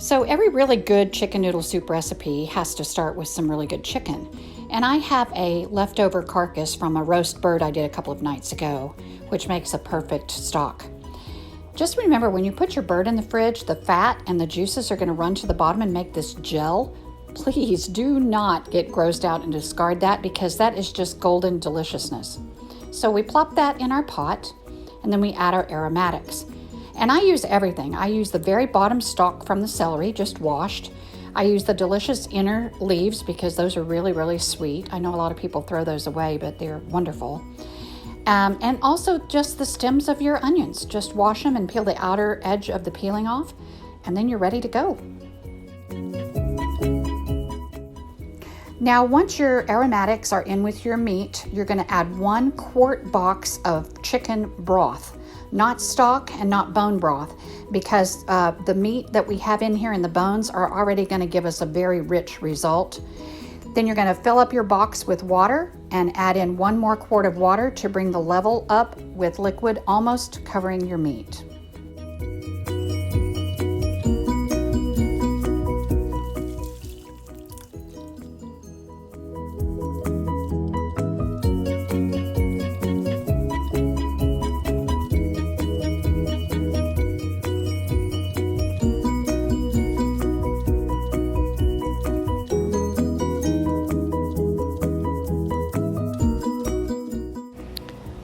So every really good chicken noodle soup recipe has to start with some really good chicken. And I have a leftover carcass from a roast bird I did a couple of nights ago, which makes a perfect stock. Just remember, when you put your bird in the fridge, the fat and the juices are going to run to the bottom and make this gel. Please do not get grossed out and discard that, because that is just golden deliciousness. So we plop that in our pot, and then we add our aromatics. And I use everything. I use the very bottom stalk from the celery, just washed. I use the delicious inner leaves because those are really, really sweet. I know a lot of people throw those away, but they're wonderful. And also just the stems of your onions. Just wash them and peel the outer edge of the peeling off, and then you're ready to go. Now, once your aromatics are in with your meat, you're going to add 1 quart box of chicken broth. Not stock and not bone broth, because the meat that we have in here and the bones are already going to give us a very rich result. Then you're going to fill up your box with water and add in 1 more quart of water to bring the level up with liquid almost covering your meat.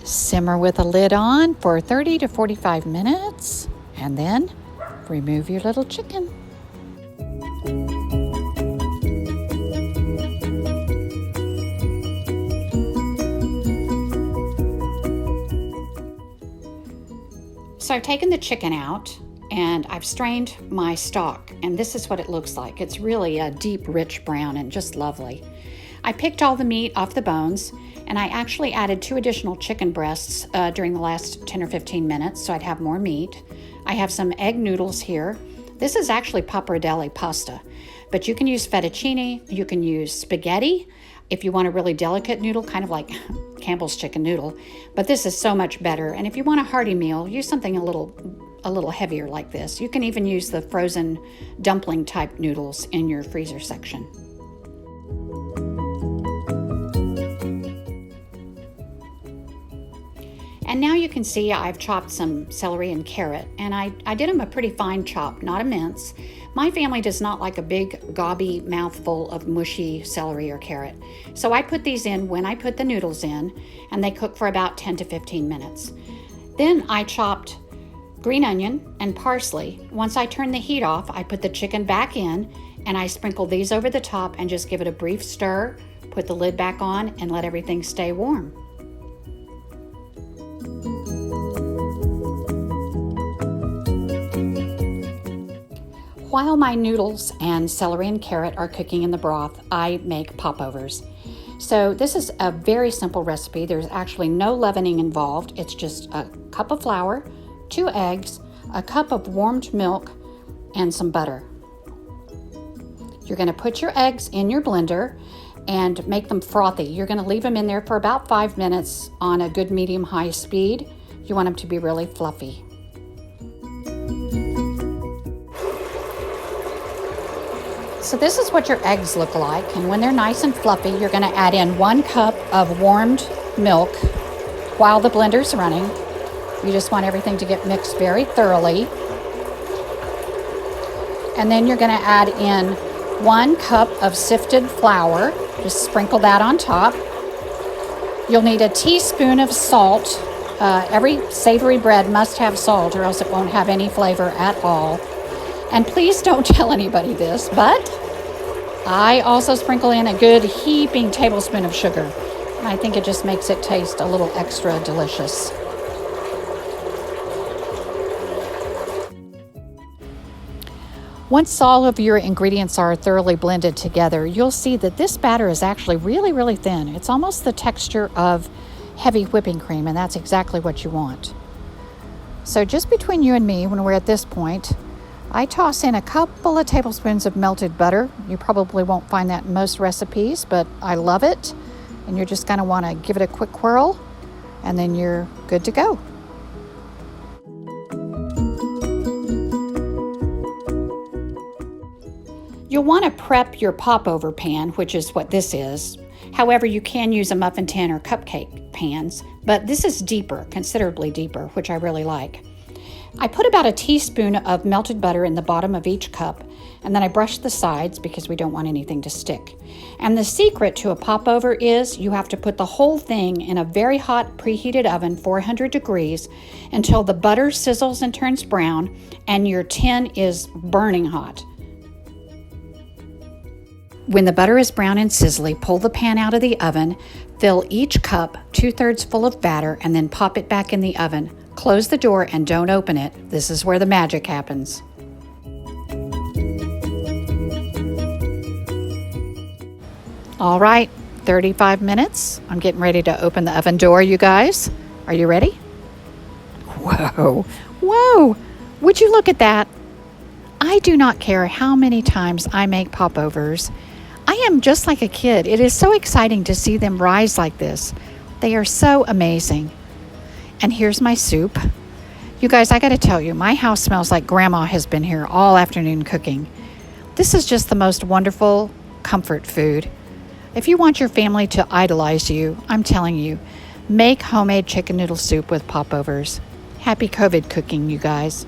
Simmer with a lid on for 30 to 45 minutes, and then remove your little chicken. So I've taken the chicken out and I've strained my stock, and this is what it looks like. It's really a deep, rich brown and just lovely. I picked all the meat off the bones, and I actually added 2 additional chicken breasts during the last 10 or 15 minutes, so I'd have more meat. I have some egg noodles here. This is actually pappardelle pasta, but you can use fettuccine, you can use spaghetti if you want a really delicate noodle, kind of like Campbell's chicken noodle, but this is so much better. And if you want a hearty meal, use something a little heavier like this. You can even use the frozen dumpling type noodles in your freezer section. And now you can see I've chopped some celery and carrot, and I did them a pretty fine chop, not a mince. My family does not like a big gobby mouthful of mushy celery or carrot. So I put these in when I put the noodles in, and they cook for about 10 to 15 minutes. Then I chopped green onion and parsley. Once I turn the heat off, I put the chicken back in, and I sprinkle these over the top and just give it a brief stir, put the lid back on, and let everything stay warm. While my noodles and celery and carrot are cooking in the broth, I make popovers. So this is a very simple recipe. There's actually no leavening involved. It's just a cup of flour, 2 eggs, a cup of warmed milk, and some butter. You're going to put your eggs in your blender and make them frothy. You're going to leave them in there for about 5 minutes on a good medium-high speed. You want them to be really fluffy. So this is what your eggs look like, and when they're nice and fluffy, you're going to add in 1 cup of warmed milk while the blender's running. You just want everything to get mixed very thoroughly. And then you're going to add in 1 cup of sifted flour. Just sprinkle that on top. You'll need a teaspoon of salt. Every savory bread must have salt, or else it won't have any flavor at all. And please don't tell anybody this, but I also sprinkle in a good heaping tablespoon of sugar. And I think it just makes it taste a little extra delicious. Once all of your ingredients are thoroughly blended together, you'll see that this batter is actually really, really thin. It's almost the texture of heavy whipping cream, and that's exactly what you want. So just between you and me, when we're at this point, I toss in a couple of tablespoons of melted butter. You probably won't find that in most recipes, but I love it. And you're just going to want to give it a quick whirl, and then you're good to go. You'll want to prep your popover pan, which is what this is. However, you can use a muffin tin or cupcake pans, but this is deeper, considerably deeper, which I really like. I put about a teaspoon of melted butter in the bottom of each cup, and then I brush the sides because we don't want anything to stick. And the secret to a popover is you have to put the whole thing in a very hot preheated oven, 400 degrees, until the butter sizzles and turns brown and your tin is burning hot. When the butter is brown and sizzly, pull the pan out of the oven, fill each cup 2/3 full of batter, and then pop it back in the oven. Close the door and don't open it. This is where the magic happens. All right, 35 minutes. I'm getting ready to open the oven door, you guys. Are you ready? Whoa, whoa, would you look at that? I do not care how many times I make popovers. I am just like a kid. It is so exciting to see them rise like this. They are so amazing. And here's my soup. You guys, I got to tell you, my house smells like Grandma has been here all afternoon cooking. This is just the most wonderful comfort food. If you want your family to idolize you, I'm telling you, make homemade chicken noodle soup with popovers. Happy COVID cooking, you guys.